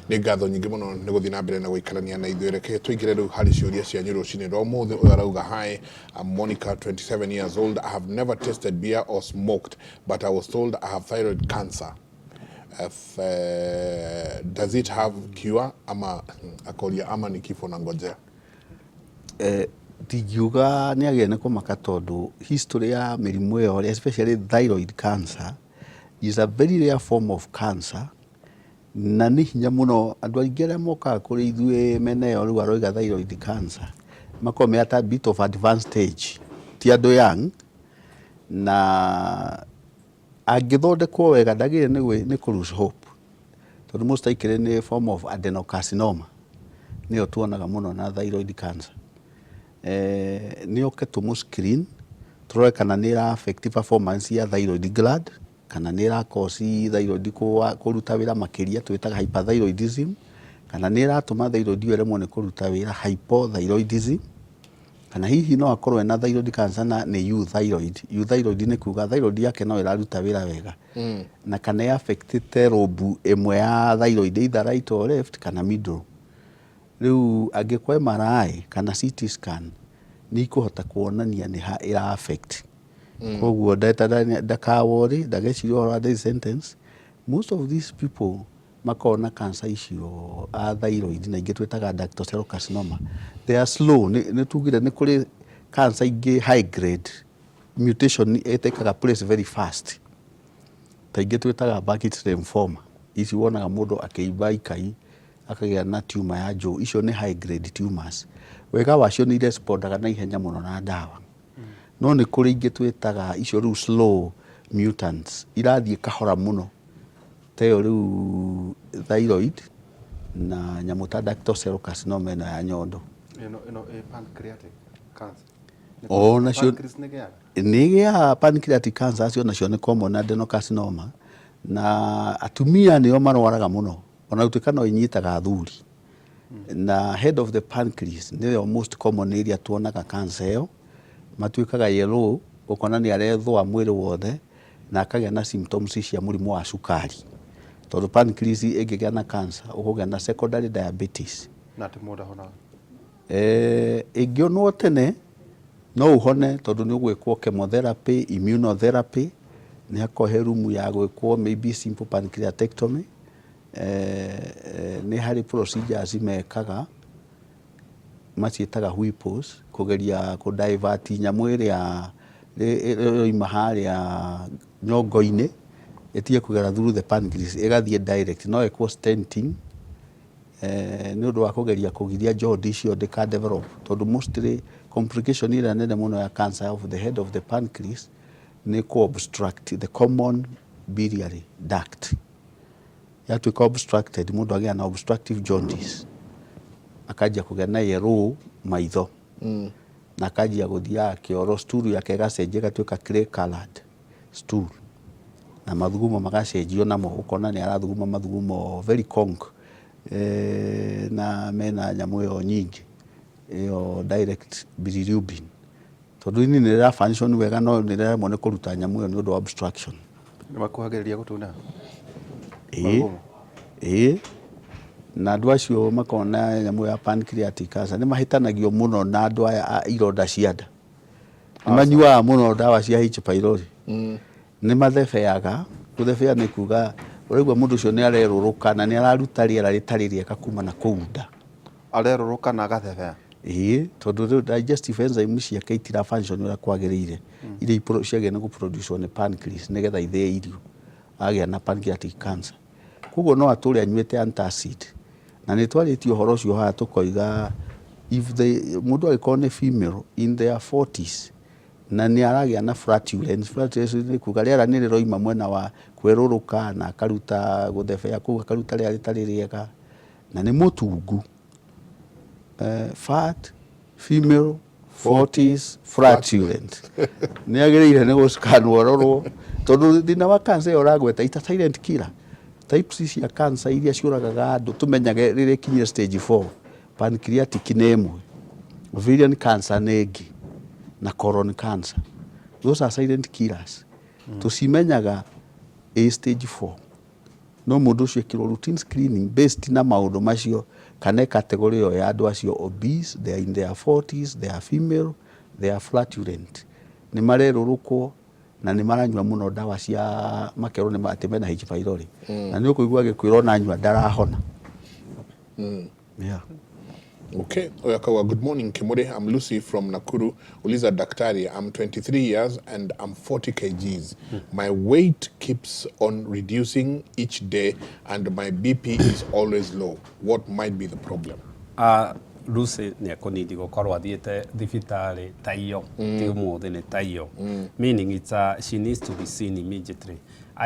nĩ ngatho nyingĩ mũno nĩ gũthiĩ na mbere na gũikarania na ithuĩ. Reke tũingĩre rĩu harĩ ciũria cianyu rũcinĩ rwa ũmũthĩ. Ũyũ arauga, hi, I'm Monica, 27 years old. I have never tasted beer or smoked, but I was told I have thyroid cancer. Does it have cure? Ama akoria ama ni kifo na ngojea? Ndigiuga nĩ agĩa nĩ kũmaka tondũ history ya mĩrimũ ĩyo, especially thyroid cancer, is a very rare form of cancer. Na nĩ hinya mũno andũ aingĩ arĩa mokaga kũrĩ ithuĩ mena ĩyo rĩu aroiga thyroid cancer makorwo me at a bit of advanced stage, ti andũ young, na angĩthondekwo wega ndagĩrĩire nĩ kũ lose hope, tondũ most likely nĩ form of adenocarcinoma nĩyo tuonaga mũno na thyroid cancer. Nĩ oke tũmũ screen tũrore kana nĩ ĩra affect performance ya thyroid gland, kana nĩ ĩra cause thyroid kũruta wĩra makĩria twĩtaga hyperthyroidism, kana nĩ ĩratũma thyroid ĩyo ĩremwo nĩ kũruta wĩra hypothyroidism, kana hihi no akorwo ena thyroid cancer na nĩ euthyroid. Euthyroid nĩ kuga thyroid yake no ĩraruta wĩra wega, na kana ĩ affectĩte lobe ĩmwe ya thyroid, either right or left kana middle. Rĩu angĩkwa MRI kana CT scan nĩ ikũhota kuonania nĩ ha ĩra affect. Koguo ndakawori ndageciria ũhoro wa death sentence. Most of these people makona cancer icio a thyroid na ingĩ twĩtaga ductal cell carcinoma, they are slow. Nĩ tugire nĩ kũrĩ cancer ingĩ high grade mutation ĩtekaga place very fast, ta ingĩ twĩtaga Burkitt lymphoma. Ici wonaga mũndũ akĩimba ikai akagĩa na tumor ya njũ, icio nĩ high grade tumors. Wega wacio nĩ irespondaga na ihenya mũno na ndawa. No nĩ kũrĩ ingĩ twĩtaga icio rĩu slow mutants, irathiĩ kahora mũno, ta ĩyo rĩu thyroid na nyamũ ta ductal cell carcinoma ĩno ya nyondo. Ĩno pancreatic cancer. O nacio nĩ gĩa pancreatic cancer, acio nacio nĩ common adenocarcinoma, na atumia nĩo marwaraga mũno, ona gũtuĩka no inyitaga athuri. Na head of the pancreas nĩyo most common area tuonaga cancer ĩyo, matuĩkaga yellow, ũkona nĩ arethũa mwĩrĩ wothe na akagĩa na symptoms cia mũrimũ wa cukari. Tondũ pancreas ĩngĩgĩa na cancer ũkũgĩa na secondary diabetes. Na atĩ mũndũ ahonaga? Ĩngĩonwo tene no ũhone, tondũ nĩ ũgwĩkwo chemotherapy, immunotherapy, nĩ hakohe rumu ya gwĩkwo maybe simple pancreatectomy. Nĩ harĩ procedures mekaga maciĩtaga whipples, kũgeria kũdivert nyamũ ĩrĩa ĩroima harĩa nyongo-inĩ ĩtige kũgera through the pancreas ĩgathiĩ direct. No ĩkwo stenting nĩ ũndũ wa kũgeria kũgiria njondi icio ndĩka develop, tondũ mostly complication ĩrĩa nene mũno ya cancer of the head of the pancreas nĩ kũ obstruct the common biliary duct. Yatuĩka obstructed, mũndũ agĩa na obstructive jaundice, akajia kũgĩa na yellow maitho, na akajia gũthiaga kĩoro, stool yake ĩgacenjia ĩgatuĩka clay colored stool, na mathugumo magacenjio namo, ũkona nĩ arathuguma mathugumo very conk, na mena nyamũ ĩyo nyingĩ ĩyo direct bilirubin, tondũ ini nĩ rĩra function wega no nĩ rĩremwo nĩ kũruta nyamũ ĩyo nĩ ũndũ wa obstruction. Nĩ makuhagĩrĩria gũtuna? Na andũ acio makona nyamũ ya pancreatic cancer nĩ mahĩtanagio mũno na andũ aya ironda cia nda. Nĩ manyuaga mũno ndawa cia H. pylori. Nĩ mathebeaga, gũthebea nĩ kuga ũraigua mũndũ ũcio nĩ arerũrũka na nĩ araruta rĩera rĩtarĩ rĩega kuma na kũu nda. Arerũrũka na agathebea? Tondũ rĩu digestive enzyme ciake itira function ũrĩa kwagĩrĩire, iria ciagĩrĩire nĩ gũproduce nĩ pancreas nĩgetha ithĩe irio, agĩa na pancreatic cancer. Koguo no atũre anyuĩte antacid. Na nĩ twarĩtio ũhoro ũcio haha tũkoiga if mũndũ agĩkorwo nĩ female in their 40s na nĩ aragĩa na flatulence. Flatulence nĩ kuga rĩera nĩ rĩroima mwena wa kwĩrũrũka na akaruta gũthebea kũu, akaruta rĩera rĩtarĩ rĩega na nĩ mũtungu. Fat, female, 40s, flatulent. Nĩ agĩrĩire nĩ gũskanwo rorwo, tondũ thĩna wa cancer ĩyo ũragweta ita silent killer. Types cia cancer iria ciũragaga andũ tũmenyage rĩrĩa ikinyire stage 4, pancreatic nĩ ĩmwe, ovarian cancer nĩ ĩngĩ, na colon cancer. Those are silent killers. Tũcimenyaga stage 4. no mundu ucio ekirwo routine screening based na maundu macio kana category yo ya andu acio obese, they are in their 40s, they are female, they are flatulent, ni marerurukwo na ni maranyua muno dawa cia makero ni mateme na H pylori na ni ukuigua gikwiro na nyua ndarahona. Yeah. Okay, Oyakawa, good morning Kimure. I'm Lucy from Nakuru. Uliza Daktari, I'm 23 years and I'm 40 kgs. My weight keeps on reducing each day and my BP is always low. What might be the problem? Lucy ni akonidi gukorwo athiete thibitari ta iyo ti umuthi ni ta iyo, meaning she needs to be seen immediately.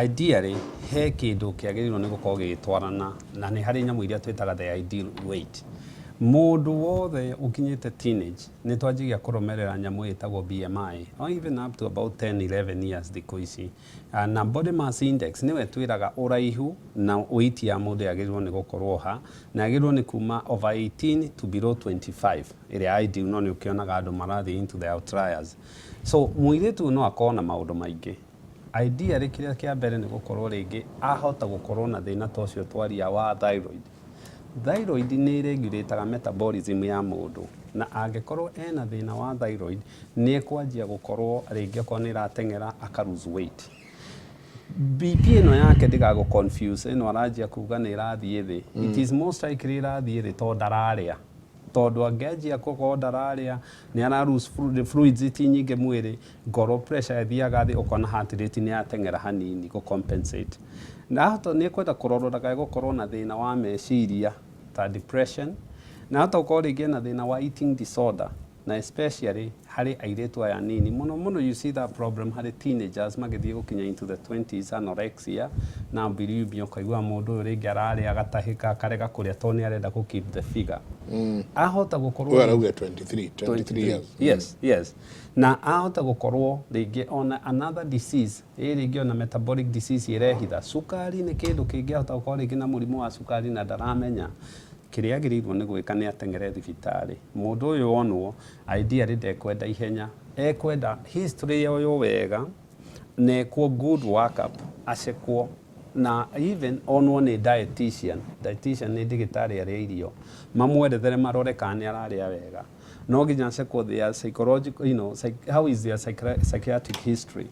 Ideally he kindu kiagirirwo ni gukorwo gigitwarana na ni hari nyamu iria twitaga the ideal weight. Mundu wothe ukinyite teenage ni twanjigia kuromerera nyamu itagwo BMI or even up to about 10-11 years thikũ ici, na body mass index niwe twiraga uraihu na weight ya mundu yagirirwo ni gukorwo ha na yagirirwo ni kuma over 18 to below 25 iria ideal, no ni ukionaga andu marathi into the outliers. So muiritu no akona maundu maingi. Ideally kiria kia mbere ni gukorwo ringi ahota gukorwo na thina tocio twaria wa thyroid. Thyroid ni regulator metabolism ya mundu, na angekorwo ena thina wa thyroid ni ekwanjia gukorwo ringi ko ni ratengera aka lose weight. BP ino yake ndigago confuse ino aranjia kuga ni rathie thi. It is most likely rathie thi to ndararia, tondu angejia kuko ndararia ni ara lose fluids nyingi mwiri, ngoro pressure ethiaga thi, ukona heart rate ni yatengera hanini go compensate. Na hata ni kwenda kurorora gukorwo na thina wa meciria ta depression, na hata ukorwo ringi na thina wa eating disorder, na especially hari airetu aya nini muno you see that problem hari teenagers magithie gukinya into the 20s, anorexia na bulimia, ukaigua mundu ringi arari agatahika karega kuria to ni arenda ku keep the figure. Ahota gukorwo we are 23 years. Yes. Na ahota gukorwo ringi on another disease, ringi on metabolic disease irehitha sukari ni kindu kingi, ahota gukorwo ringi na murimu wa sukari na ndaramenya kiria girirwo ni gwika ni atengere thibitari. Mundu uyu wonwo ideally ndekwenda ihenya, ekwenda history yo wega, nekwo good workup, acekwo na even onwo ni dietitian ni ndagitari aria irio mamwerethere marore kana araria wega, no nginya acekwo their psychological, how is their psychiatric history,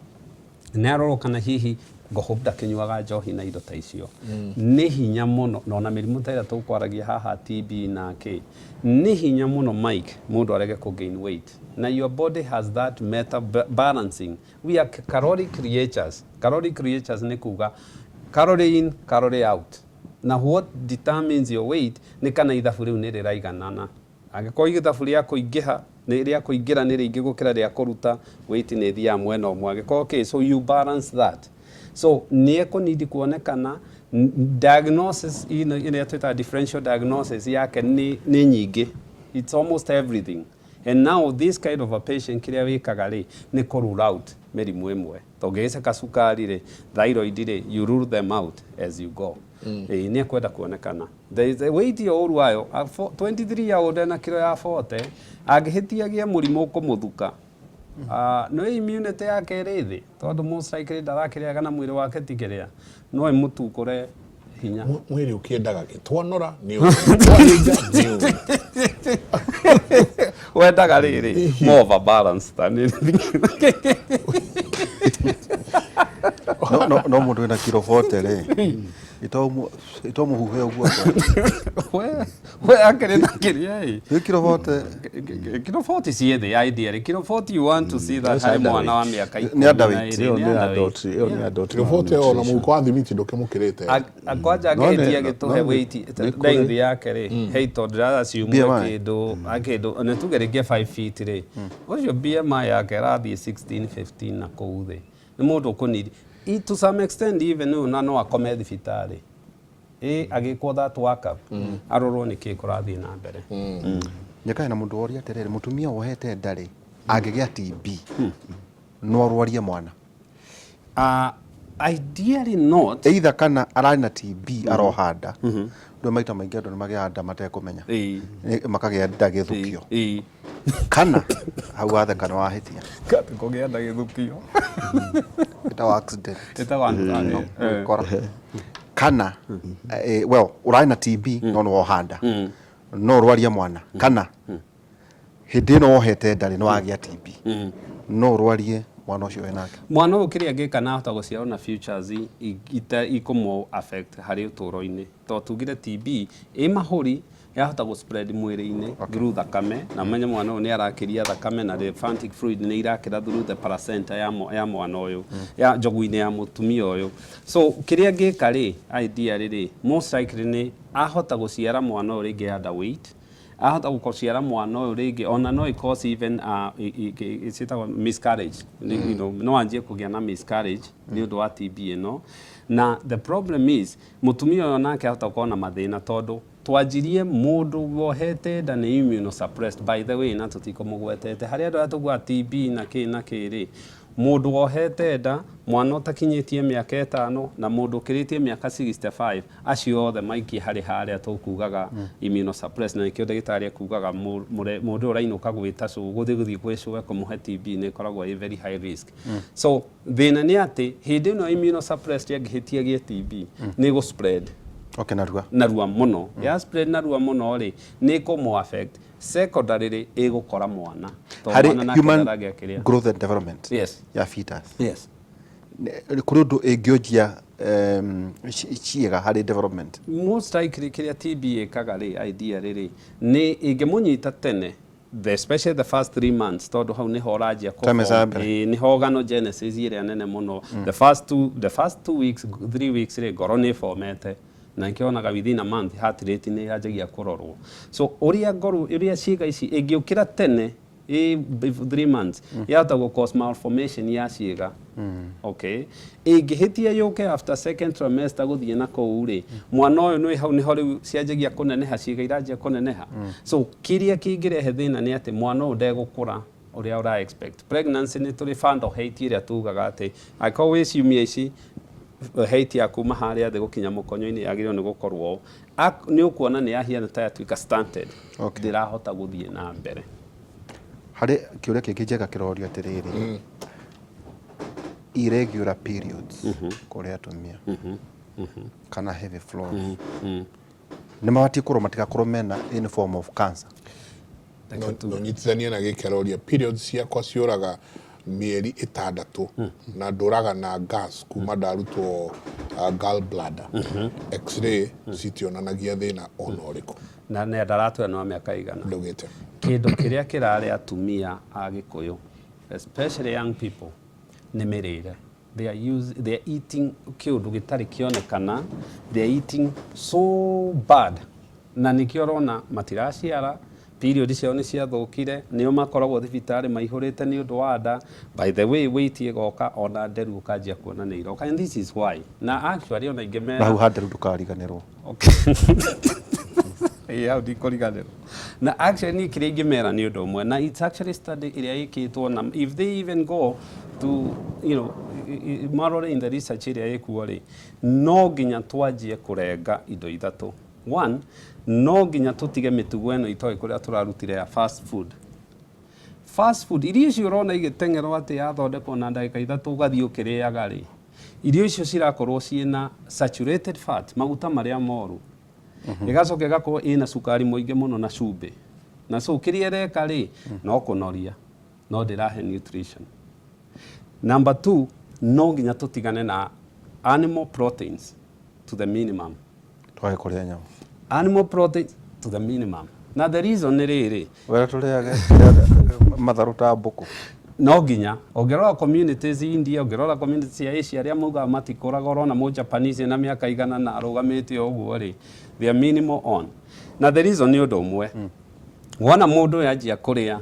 naroro kana hihi ngohubda kinyuaga njohi na indo ta icio. Ni hinya muno no na mirimu ta ira tukwaragia haha TB na ke, ni hinya muno Mike mundu arege ku gain weight, na your body has that meta balancing. We are caloric creatures ni kuga calorie in calorie out, na what determines your weight ni kana ithabu riu ni riraiganana. Angĩkorwo ithabu ria kuingiha ni ria kuingira ni ringi gukira ria kuruta, weight ni thia mwena umwe. Angĩkorwo okay, so you balance that. So ni ekonidi kuonekana diagnosis ina twita differential diagnosis yake ni nyingi, it's almost everything. And now this kind of a patient kiria wikaga ri ni ku rule out mirimu imwe, tongece kasukari ri thyroid ri, you rule them out as you go. Ni ekwenda kuonekana the weight yo urwayo 23 year old na kilo ya 40 angihitiagia murimu kumuthuka, no immunity yake rithi tondu most likely ndarakiriaga na mwiri wake tikiria no imutukure hinya mwiri ukiendaga gitwanora ni twaringa ni wendaga riri more of a balance than anything. No mundu ena kilo 40 ri itomu huhe uguo we akere na kiria kilo 40 see the idea kilo 40 you want to see that hari mwana wa miaka ni adult ni adult kilo 40 ona muko wa thimiti ndukimukirite akwaja agetia gituhe weight length yake ri heito ndara ciumwe kindu na tugerigia 5 feet ri ucio BMI yake rathi 16 15 na kuuthi ni mundu kunidi to some extent even no akome thibitari agikwo that workup arorwo ni kikurathi na mbere. Nyakae na mundu woria terere mutumia wohete ndari angigia TB no arwarie mwana ideally not, either kana arari na TB arohanda ndo maita maingi andu magianda matekumenya makagia ndagithukio kana hau athe kana wahitia kugia ndagithukio ita accident ita one kora kana well urai na TB no no handa no rwaria mwana kana hindi no ohete ndari no agia TB no rwarie mwana ucio wenake mwana ukiria ngika na hota guciarwo na futures ikumo affect hari uturo-ini to tugire TB mahuri yahota go spread mwĩrĩ-inĩ through thakame na menye mwana ni arakiria thakame na lymphatic fluid ni irakira through the placenta ya mwana uyu ya njogu-inĩ ya mutumia uyu so kiria ngika ri idea riri most likely ni ahota guciara mwana uyu ringi underweight ahota guciara mwana uyu ringi ona no cause even it's miscarriage you know no anjie kugia na miscarriage ni undu wa TB ino na the problem is mutumia uyu nake ahota kuona mathina tondu twanjirie mundu wohete nda ni immunosuppressed by the way na tutiko mugwetete hari andu atugwa TB na kiri mundu wohete nda mwana utakinyitie miaka 5 na mundu ukiritie miaka 65 acio othe maiki hari tukugaga immunosuppressed na ikio ndagitari akugaga mundu urainuka gwita guthi gwecuwe kumuhe TB ni koragwo i very high risk so thina ni ati hindi no immunosuppressed yangihitia gie TB ni go spread okay narua muno ya spread narua muno ri ni ko affect secondarily igukora mwana hari human growth and development yes ya fetus yes kuri ndu ingionjia ciega hari development most likely kiria TB ikaga ri idea riri ni ingemunyita tene especially the first 3 months tondu hau ni horajia ko ni organogenesis ire nene muno the first 2 weeks 3 weeks ri ngoro ni formete na nkionaga within a month heart rate ni yajagia kurorwo so uria ngoru uria ciiga ici ingiukira tene 3 months yahota go cause malformation ya ciiga okay ingihitia yuke after second trimester guthie na kou ri mwana uyu ni hau ni hori ciajagia kuneneha ciiga irajia kuneneha so kiria kingirehe thina ni ati mwana uyu ndegukura uria ura expect pregnancy ni turi fando hate iria tugaga ati ako wiciumia ici hate ya kuma haria thi gukinya mukonyo-ini yagirwo ni gukorwo ni ukuona ni yahiana ta yatuika stunted ndirahota guthie na mbere hari kiuria kingi njega kiroria atiriri irregular periods kuria atumia kana heavy flows ni mawati kurwo matigakorwo mena in form of cancer no nyitithania na gikiroria periods ciakwa ciuraga mieri 6 na nduraga na gas kuma ndarutwo gallbladder x-ray citionanagia thina ona uriku na ne ndaratu no miaka igana ndugite kindu kiria kirari atumia agikuyu especially young people ni mirire they are eating kiundu gitari kionekana they are eating so bad na nikiorona matiraciara period ciao ni ciathukire nio makoragwo thibitari maihurite ni undu wa nda by the way weight igoka ona nderu ukanjia kuona ni iroka and this is why na actually ona ingemera na hau nderu ndukariganirwo okay yeah ndikoriganirwo na actually ni kiria ingemera ni undu umwe na it's actually study iria ikitwo na if they even go to you know marore in the research iria ikuo ri no nginya twanjie kurenga indo ithatu one no nginya tutige mitugo eno itoi kuria turarutire ya fast food irio icio urona igitengerwo ati yathondekwo na ndagika ithatu ugathii ukiriaga ri irio icio cirakorwo ciina saturated fat maguta maria moru igacoka igakorwo ina sukari muingi muno na cumbi na so ukiriereka ri no kunoria no ndirahe nutrition number 2 no nginya tutigane na animal proteins to the minimum twae kuria nyama animal protein to the minimum na the reason ni riri wera tureage matharu ta mbuku no nginya ongerora communities India ongerora communities ya Asia aria muga matikuraga orona mu Japanese na miaka igana na arugamite uguo ri they are minimal on na the reason ni undu umwe wona mundu yajia kuria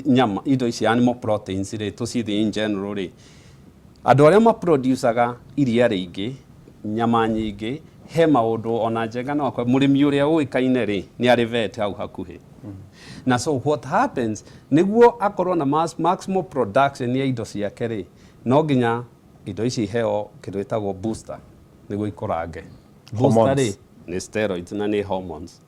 nyama indo ici animal proteins ri tucithi in general ri andu aria ma producaga iria ringi nyama nyingi he maundu ona njega no kwa murimi uria uikaine ri ni ari vet au hakuhi na so what happens niguo akorwo na maximum production ya indo ciake ri no nginya indo ici heo kindu itagwo booster niguo ikorange booster ri ni steroids na ni hormones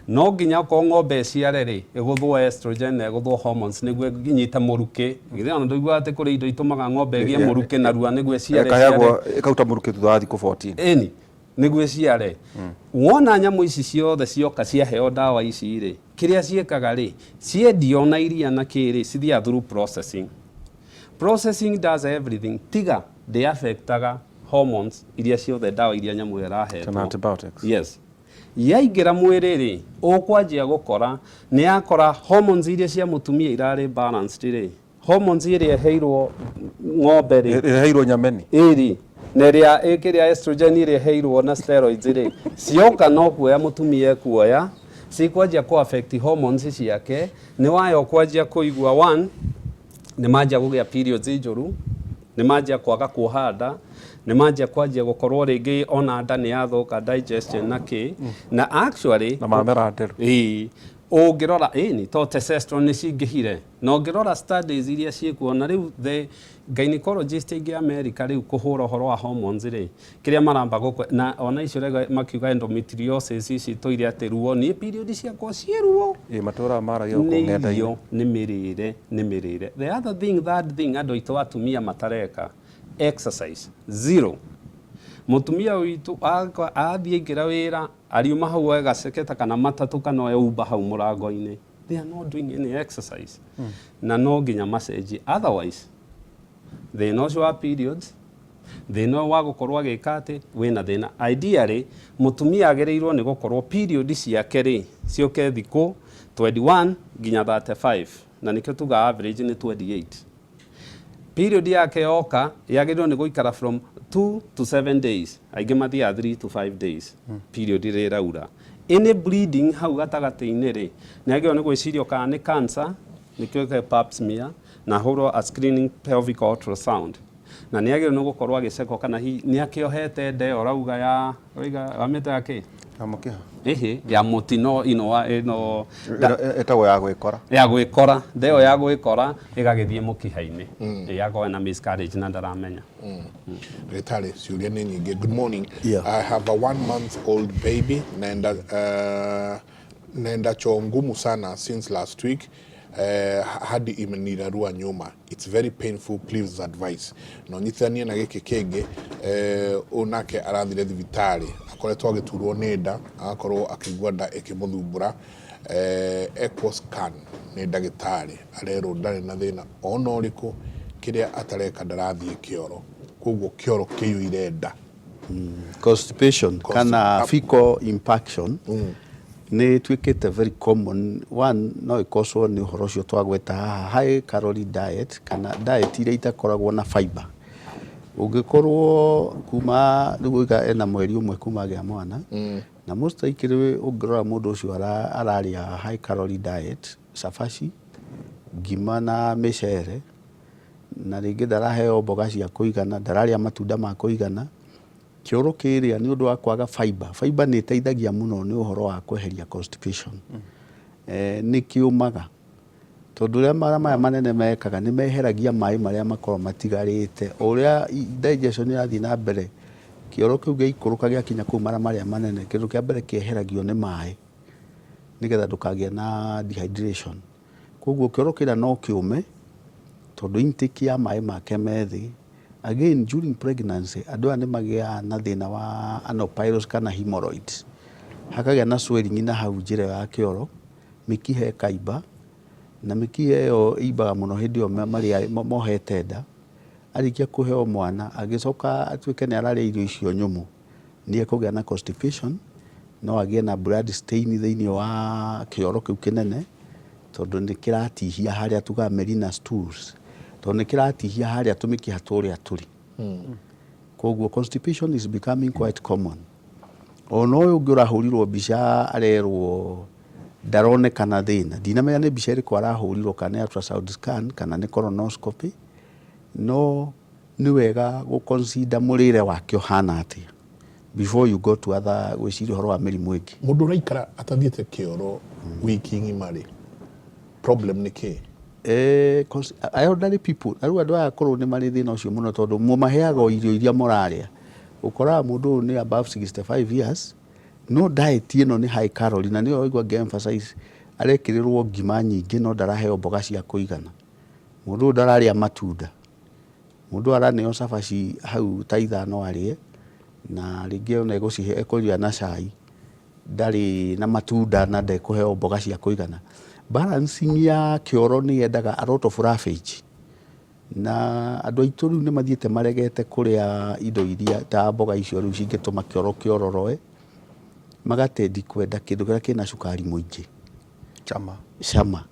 no nginya ko ng'ombe ciare ri iguthwo estrogen na iguthwo hormones niguo ginyita muruki githia no ndoigwa ati kuri indo itumaga ng'ombe gie muruki na rua niguo ciare kayagwo ikauta muruki thutha wa thiku 14 eni niguo ciare wona nyamu ici ciothe cioka ciaheo dawa ici ri kiria ciekaga ri ciendio na iria na kiri cithia through processing does everything tiga they affectaga hormones iria ciothe dawa iria nyamu irahetwo antibiotics. yes yaingira mwiri ri ukwanjia gukora ni yakora hormones iria cia mutumia irari balanced ri hormones iria heirwo ng'ombe ri Heirwo nyameni. iri neria ikiria estrogen iria heirwo na steroids ri cioka no kuoya mutumia kuoya cikwanjia ku affect hormones ciake ni wayo kwanjia kuigua one ni manjia kugia periods njuru ni manjia kwaga kuhanda ni manjia kwanjia gukorwo ringi ona nda ni yathuka digestion na ki na actually Na mamera nderu. ungirora ni to testosterone ni cingihire no ngirora studies iria ciekuona riu the gynecologist ingi America riu kuhura horo wa hormones ri kiria maramba gukwe na ona icio rega makiuga endometriosis ici toire ateruo ni period ciakwa cieruo Matura mara yo kungenda yo ni mirire the other thing that thing ando ito atumia matareka exercise zero mutumia witu athie ngira wira ariuma hau agaseketa kana matatu kana yauba hau murango-ini they are not doing any exercise na no nginya message otherwise they know your periods they know wa gukorwa gikate wina thina ideally mutumia agereirwo ni gukorwo period ciake ri cioke thiku 21 nginya 35 na nikio tuga average ni 28 period yake yoka yagerirwo ni guikara from 2 to 7 days aingi mathia 3 to 5 days period ri raura any bleeding hau gatagati-ini ri niagerirwo ni gwicirio kana ni cancer nikio ke pap smear na horo a screening pelvic ultrasound na niagerirwo ni gukorwo agiceko kana hi niakiohete ndeo rauga ya amete yake amukiha ya mutino ino etagwo ya gwikora ndeo ya gwikora igagithie mukiha-ini yakorwo na miscarriage na ndaramenya Dietary, ciuria ni nyingi. Good morning. Yeah. I have a 1-month-old baby naenda choo ngumu sana since last week. Hadi imenirarua nyuma. It's very painful, please advice. No nyithania na giki kingi unake arathire thibitari akoretwo agiturwo ni nda agakorwo akigua nda ikimuthumbura echo scan ni ndagitari arero ndari na thina ona uriku kiria atareka ndarathie kioro koguo kioro kiyuire nda constipation kana fecal impaction ni twikite very common one no ikoso ni uhoro cio twagweta high calorie diet kana diet iria itakoragwo na fiber ungikorwo kuma ruga ena mweri umwe kuma gya mwana na most ikiri ungirora mundu ucio araria high calorie diet safashi ngima na micere na ringi daraheo mboga cia kuigana dararia matunda ma kuigana kioro kiria ni undu wa kwaga fiber ni teithagia muno ni uhoro wa kweheria constipation ni kiumaga tondu ria mara maya manene mekaga ni meheragia mai maria makoro matigarite uria digestion irathi na mbere kioro kiu giikuruka gia kinya ku mara maria manene kindu kia mbere kieheragio ni mai nigetha ndukagie na dehydration koguo kioro kira no kiume tondu intake ya mai make methi again during pregnancy andu ane magia na thina wa anopyrus kana hemorrhoids hakagia na swelling na hau njira ya kioro mikihe kaiba na mikihe yo ibaga muno hindi yo maria mohete nda arikia kuheo mwana agicoka atuike ni araria irio icio nyumu ni ekugia na constipation no agie na blood stain thiini wa kioro kiu kinene tondu ni kiratihia haria tuga merina stools tondu ni kiratihia haria tumikiha turia turi koguo constipation is becoming quite common ono uyu ngirahurirwo mbica arerwo ndaronekana thina ndinamenya ni mbica iriku arahurirwo kana ultrasound scan kana ni colonoscopy no ni wega gu consider murire wake hana atia before you go to other gwiciria horo wa mirimu ingi mundu raikara atathiete kioro wiki ng'ima ri problem ni ki elderly people aru andu aya akuru ni mari thina ucio muno tondu mumaheaga irio iria moraria ukora mundu ni above 65 years no diet ino ni high calorie na niyo igwa emphasize arekirirwo ngima nyingi no daraheo mboga cia kuigana mundu ndararia matunda mundu araneo sabaci hau ta ithano arie na rĩngĩ ona egũcihe ekũria na cai ndarĩ na matunda na ndekũheo mboga cia kũigana. Balancing ya kĩoro nĩ yendaga a lot of roughage, na andũ aitũ rĩu nĩ mathiĩte maregete kũrĩa indo iria ta mboga icio rĩu cingĩtũma kĩoro kĩororoe, magatendi kwenda kĩndũ kĩrĩa kĩna cukari mũingĩ, cama.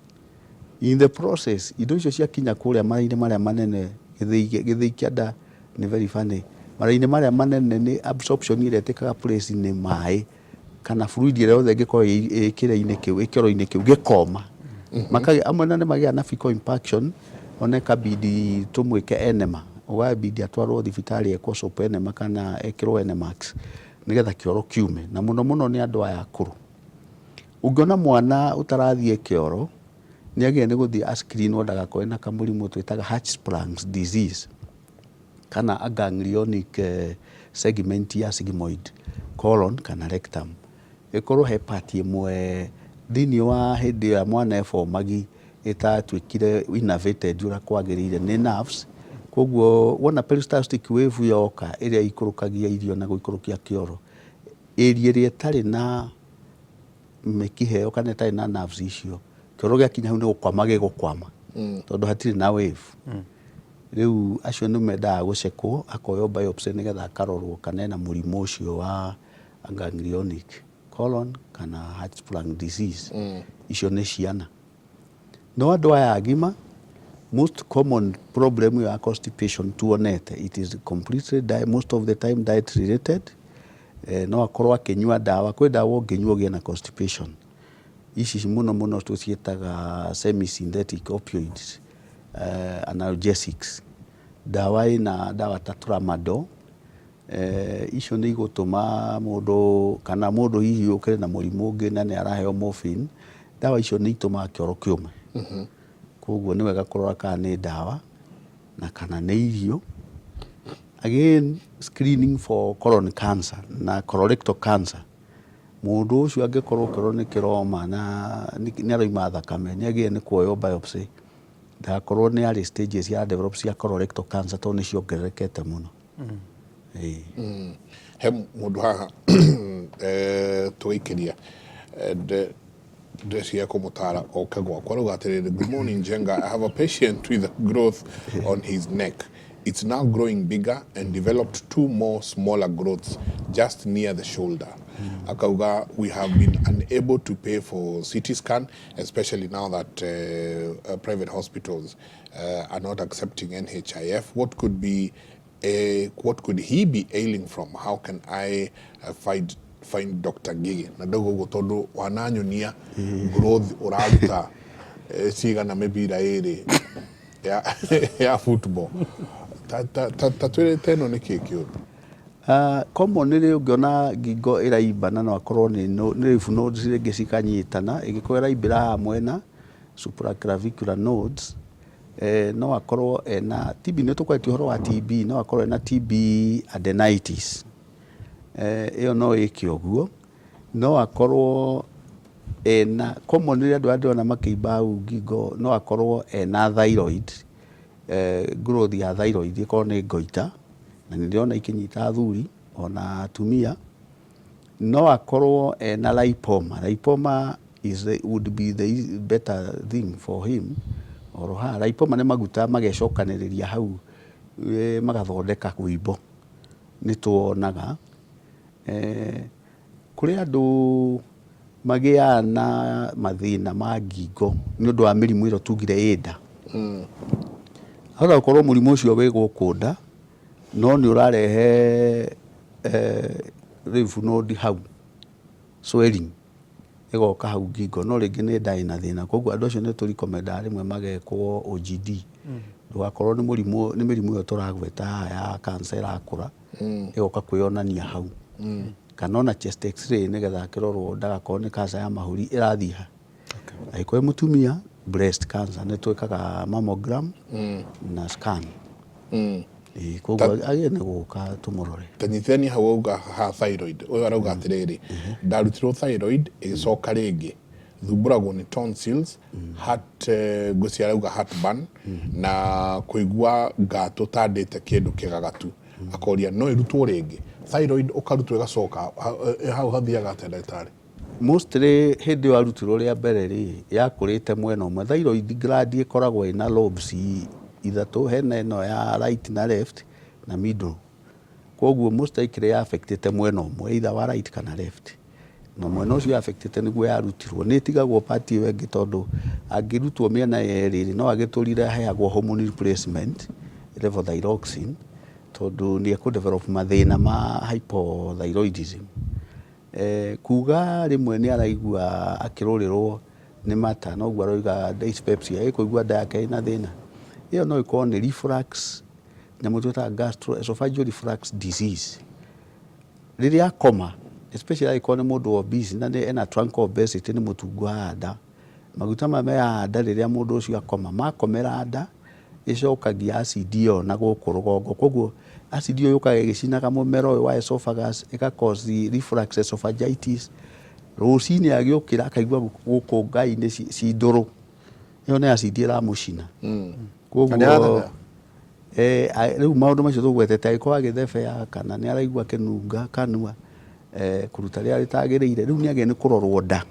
In the process indo icio ciakinya kũrĩa mara-inĩ marĩa manene, gĩthĩi kĩa nda nĩ very funny, mara-inĩ marĩa manene nĩ absorption ĩrĩa ĩtĩkaga place nĩ maĩ kana fluid ĩrĩa yothe ĩngĩkorwo ĩkĩrĩa-inĩ kĩu, ĩkĩoro-inĩ kĩu gĩkoma. Amwe na nĩ magĩa na fecal impaction, ona kabidi tũmwĩke enema, ũgabidi atwarwo thibitarĩ ekwo SOP enema kana ekĩrwo enemax nĩgetha kĩoro kiume, na mũno mũno nĩ andũ aya akũrũ. Ũngĩona mwana ũtarathiĩ kĩoro nĩ agĩrĩire nĩ gũthiĩ a-screenwo ndagakorwo na kamũrimũ twĩtaga Hirschsprung's disease kana a ganglionic segment ya sigmoid colon kana rectum. Ĩkorwo he part ĩmwe thĩinĩ wa hĩndĩ ya mwana eformagi ĩtatuĩkire innervated ũrĩa kwagĩrĩire nĩ nerves. Koguo wona peristaltic wave yoka ĩrĩa ikũrũkagia irio na gũikũrũkia kĩoro, area ĩrĩa ĩtarĩ na mĩkiha kana ĩtarĩ na nerves icio, kĩoro gĩakinya hau nĩ gũkwama gĩgũkwama tondũ hatirĩ na wave. Rĩu acio nĩ mendaga gũcekwo, akoywo biopsy nĩgetha akarorwo kana ena mũrimũ ũcio wa ganglionic colon kana Hirschsprung disease. Icio nĩ ciana. No andũ aya agima, most common problem ya constipation tuonete, it is completely most of the time diet related. No akorwo akĩnyua ndawa, kwĩ ndawa ũngĩnyua ũgĩe na constipation. Ici mũno mũno tũciĩtaga semi-synthetic opioids, analgesics. Ndawa ĩna ndawa ta tramadol, icio nĩ igũtũma mũndũ kana mũndũ hihi ũkĩrĩ na mũrimũ ũngĩ na nĩ araheo morphine, ndawa icio nĩ itũmaga kĩoro kĩũme. Koguo nĩ wega kũrora kana nĩ ndawa na kana nĩ irio. Again, screening for colon cancer na colorectal cancer. Mũndũ ũcio angĩkorwo kĩoro nĩ kĩroma na nĩ aroima thakame, nĩ agĩrĩire nĩ kuoywo biopsy ndagakorwo nĩ early stages ya develop cia colorectal cancer tondũ nĩ ciongererekete mũno. He mũndũ haha tũgĩikĩria ndĩreciria kũmũtara oke gwakwa rĩu atĩrĩrĩ, good morning Njenga, I have a patient with growth on his neck. It's now growing bigger and developed 2 more smaller growths just near the shoulder. Akauga, we have been unable to pay for CT scan, especially now that private hospitals are not accepting NHIF. What could he be ailing from? How can I find Dr. Ngige? Na dogo gotondo wananyonia growth uraruta cigana mĩbira ĩrĩ ya football. Tatwĩre teno nĩ kĩĩ kĩũru? Commonly ũngĩona ngingo ĩraimba no akorwo nĩ lymph nodes rĩngĩ cikanyitana, ĩngĩkorwo ĩraimbĩra haha mwena supraclavicular nodes, no akorwo ena TB. Nĩ tũkwetie ũhoro wa TB, no akorwo ena TB adenitis, ĩyo no ĩke ũguo. No akorwo ena commonly andũ ndĩrona makĩimba hau ngingo, no akorwo ena thyroid, growth ya thyroid ĩkorwo nĩ ngoita na nĩ ndĩrona ikinyita athuri ona atumia. No akorwo ena lipoma. Lipoma would be the better thing for him. Oroha lipoma nĩ maguta magecokanĩrĩria hau magathondeka wĩimbo, nĩ tuonaga. Kũrĩ andũ magĩaga na mathĩna ma ngingo nĩ ũndũ wa mĩrimũ ĩrĩa tugire ĩnda. Hata gũkorwo mũrimũ ũcio wĩ gũkũ nda, no nĩ ũrarehe lymph node hau, swelling ĩgoka hau ngingo, no rĩngĩ nĩ nda ĩna thĩna. Koguo andũ acio nĩ tũrikomendaga rĩmwe magekwo OGD, ndũgakorwo nĩ mĩrimũ ĩyo tũragweta ya cancer ĩrakũra ĩgoka kwĩyonania hau. Kana ona chest x-ray nĩgetha akĩrorwo ndagakorwo nĩ cancer ya mahũri ĩrathiĩ ha. Angĩkorwo mũtumia breast cancer nĩ twĩkaga mammogram na scan. Koguo agĩrĩire nĩ gũka tũmũrore. Tanyitithania hau auga ha thyroid, ũyũ arauga atĩrĩrĩ, ndarutirwo thyroid ĩgĩcoka rĩngĩ, thumbũragwo nĩ tonsils, ngũcia arauga heartburn na kũigua ngatũ tandĩte kĩndũ kĩgagatu. Akoria no ĩrutwo rĩngĩ. thyroid ukarutwo igacoka hau hathiaga atĩa ndagĩtarĩ? Mostly hindi yo arutirwo ria mbere ri yakũrĩte mwena ũmwe. Thyroid gland ikoragwo ina lobes ithatu, hena ino ya right na left na middle. Koguo most likely ya affectete mwena ũmwe, either wa right kana left. Na mwena ũcio affectete nĩguo yarutirwo. Nĩ ĩtigagwo part ĩyo ĩngĩ tondũ angĩrutwo mĩena yerĩ no agĩtũrire heagwo hormone replacement levothyroxine tondũ nĩ ekũdevelop mathĩna ma hypothyroidism. Kuga rĩmwe nĩ araigua akĩrũrĩrwo nĩ mata no guo aroiga dyspepsia ĩkũigua nda yake ĩna thĩna. Ĩyo no ĩkorwo nĩ reflux nyamũ twĩtaga gastroesophageal reflux disease. Rĩrĩa akoma, especially angĩkorwo nĩ mũndũ obese na ena trunk obesity, nĩ mũtungu wa nda, maguta ma nda rĩrĩa mũndũ ũcio akoma makomera nda ĩcokagia acid ĩyo na gũkũ rũgongo. Koguo acid ĩyo yũkaga ĩgĩcinaga mũmero ũyũ wa esophagus ĩgakausi reflux esophagitis. Rũcinĩ agĩũkĩra akaigua gũkũ ngai-inĩ ci ndũrũ, ĩyo nĩ acid ĩramũcina. Koguo rĩu maũndũ macio tũgwetete angĩkorwo agĩthebea kana nĩ araigua kĩnunga kanua kũruta rĩrĩa rĩtagĩrĩire, rĩu nĩ agĩrĩirwo nĩ kũrorwo nda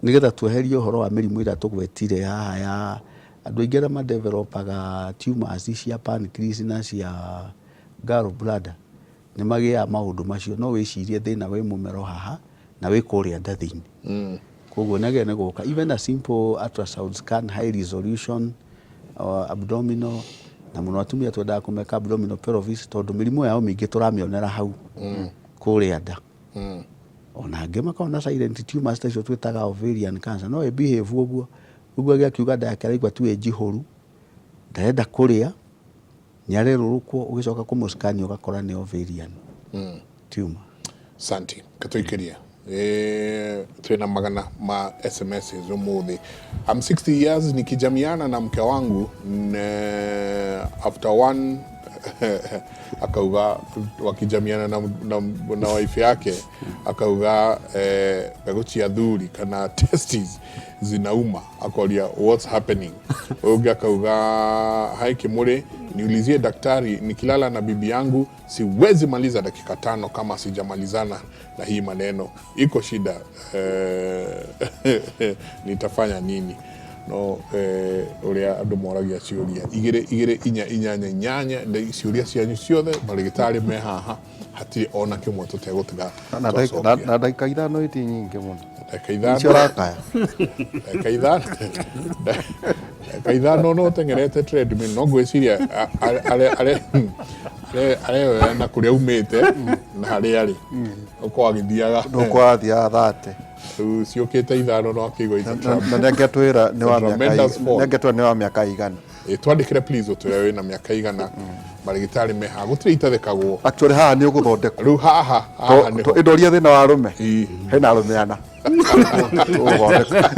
nĩgetha tweherie ũhoro wa mĩrimũ ĩrĩa tũgwetire haha ya andũ aingĩ arĩa madevelopaga tumors cia pancreas na cia gallbladder nĩ magĩaga maũndũ macio. No wĩcirie thĩna wĩ mũmero haha na wĩ kũrĩa nda-thĩinĩ. Koguo nĩ agĩrĩirwo nĩ gũka even a simple ultrasound scan, high resolution abdominal, na mũno atumia twendaga kũmeka abdominal pelvis tondũ mĩrimũ yao mĩingĩ tũramĩonera hau kũrĩa nda. Ona angĩ makorwo na silent tumors ta icio twĩtaga ovarian cancer no behave ũguo. Ũguo agĩakiuga nda yake araigua tu ĩnjihũru, ndarenda kũrĩa, nĩ arerũrũkwo, ũgĩcoka kũmũscan ũgakora nĩ ovarian tumor. Santi, katũikĩrie twina magana ma SMS ũmũthĩ. I'm 60 years nikijamiana na mke wangu after one akauga wakijamiana na wife yake akauga mbegũ cia thuri kana testes zinauma, akoria what's happening. Ũngĩ akauga hai Kimuri, niulizie daktari, nikilala na bibi yangu siwezi maliza dakika 5 kama sijamalizana na hii maneno, iko shida, nitafanya nini? No uria andu moragia ciuria igire inyanya nyanya ciuria cianyu ciothe marigitari me haha hatiri ona kimwe tutegutiga na dakika ithano iti nyingi muno. Dakika ithano no tengerete treadmill no gwiciria ale na kuria umite na hari ari uko agithiaga ndukwa athia 30 ciukite ithano no akigwa na ndengetwira ni wa miaka igana. Twandikire please utwira wina miaka igana marigitari me ha gutire itathekagwo. Actually haha ni uguthondeka riu haha ni idoria thina wa rume hena rume ana uguthondeka